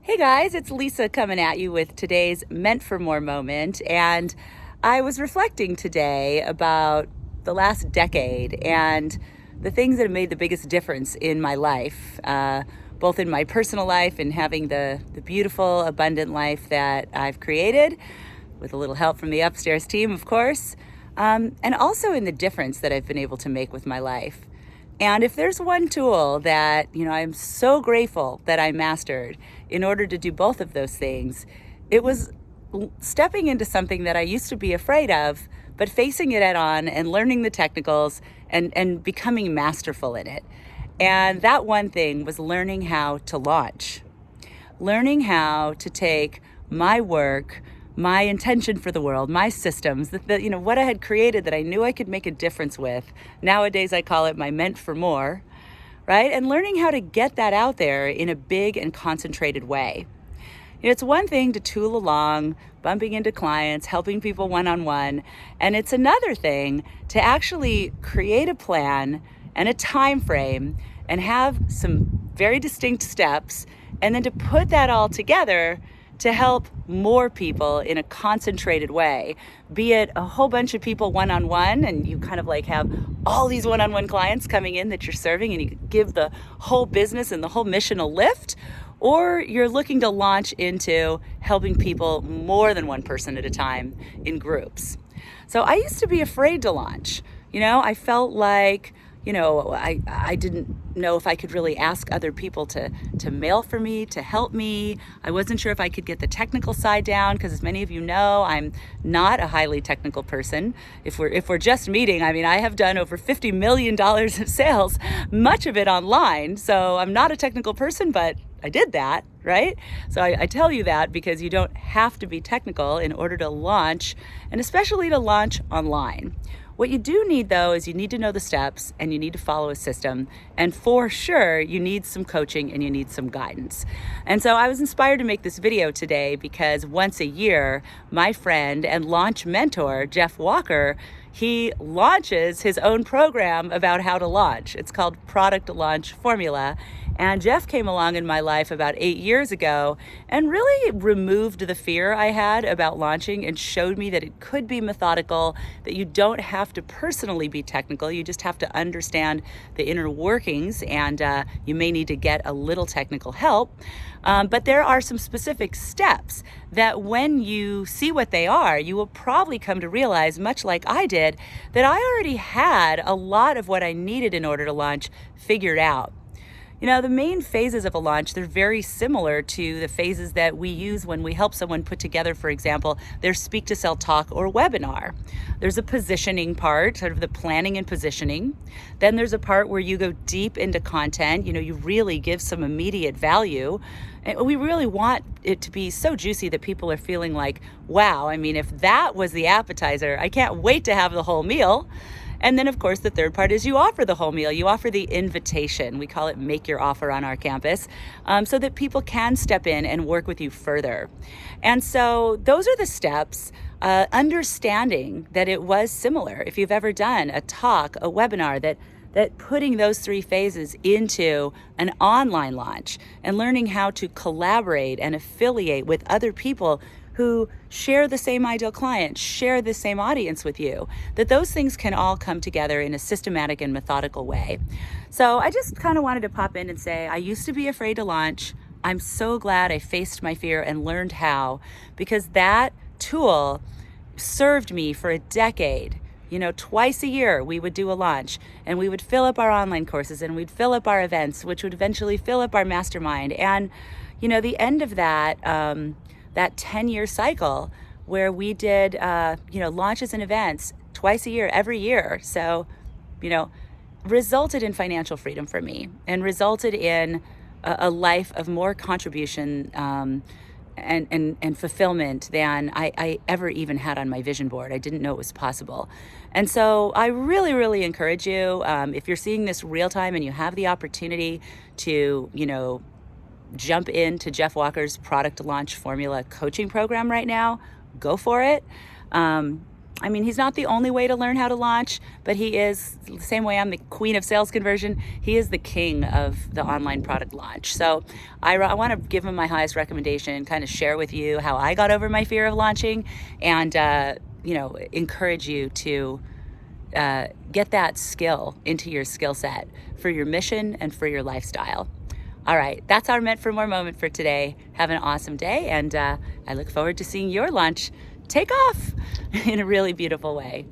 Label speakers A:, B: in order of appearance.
A: Hey guys, it's Lisa coming at you with today's Meant for More moment. And I was reflecting today about the last decade and the things that have made the biggest difference in my life, both in my personal life and having the beautiful, abundant life that I've created, with a little help from the upstairs team, of course, and also in the difference that I've been able to make with my life. And if there's one tool that, I'm so grateful that I mastered in order to do both of those things, it was stepping into something that I used to be afraid of, but facing it head on and learning the technicals and becoming masterful in it. And that one thing was learning how to launch, learning how to take my work, my intention for the world, my systems, what I had created that I knew I could make a difference with. Nowadays, I call it my meant for more, right? And learning how to get that out there in a big and concentrated way. It's one thing to tool along, bumping into clients, helping people one-on-one, and it's another thing to actually create a plan and a time frame and have some very distinct steps, and then to put that all together to help more people in a concentrated way, be it a whole bunch of people one-on-one, and you kind of like have all these one-on-one clients coming in that you're serving and you give the whole business and the whole mission a lift, or you're looking to launch into helping people more than one person at a time in groups. So I used to be afraid to launch. I felt like, I didn't know if I could really ask other people to mail for me, to help me. I wasn't sure if I could get the technical side down because, as many of you know, I'm not a highly technical person. If we're just meeting, I have done over $50 million of sales, much of it online. So I'm not a technical person, but I did that, right? So I tell you that because you don't have to be technical in order to launch, and especially to launch online. What you do need, though, is you need to know the steps and you need to follow a system. And for sure, you need some coaching and you need some guidance. And so I was inspired to make this video today because once a year, my friend and launch mentor, Jeff Walker, he launches his own program about how to launch. It's called Product Launch Formula. And Jeff came along in my life about 8 years ago and really removed the fear I had about launching and showed me that it could be methodical, that you don't have to personally be technical. You just have to understand the inner workings, and you may need to get a little technical help. But there are some specific steps that when you see what they are, you will probably come to realize, much like I did, that I already had a lot of what I needed in order to launch figured out. The main phases of a launch, they're very similar to the phases that we use when we help someone put together, for example, their speak to sell talk or webinar. There's a positioning part, sort of the planning and positioning. Then there's a part where you go deep into content. You really give some immediate value. And we really want it to be so juicy that people are feeling like, wow, if that was the appetizer, I can't wait to have the whole meal. And then, of course, the third part is you offer the whole meal. You offer the invitation. We call it Make Your Offer on our campus, so that people can step in and work with you further. And so those are the steps, understanding that it was similar. If you've ever done a talk, a webinar, that putting those three phases into an online launch and learning how to collaborate and affiliate with other people who share the same ideal client, share the same audience with you, that those things can all come together in a systematic and methodical way. So I just kind of wanted to pop in and say, I used to be afraid to launch. I'm so glad I faced my fear and learned how, because that tool served me for a decade. Twice a year we would do a launch and we would fill up our online courses and we'd fill up our events, which would eventually fill up our mastermind. And, the end of that 10-year cycle where we did, launches and events twice a year, every year. So, resulted in financial freedom for me and resulted in a life of more contribution and fulfillment than I ever even had on my vision board. I didn't know it was possible. And so I really, really encourage you, if you're seeing this real time and you have the opportunity to, jump into Jeff Walker's Product Launch Formula coaching program right now, go for it. I mean, he's not the only way to learn how to launch, but he is, the same way I'm the queen of sales conversion, he is the king of the online product launch. So I want to give him my highest recommendation, kind of share with you how I got over my fear of launching, and encourage you to get that skill into your skill set for your mission and for your lifestyle. All right, that's our Meant for More moment for today. Have an awesome day, and I look forward to seeing your launch take off in a really beautiful way.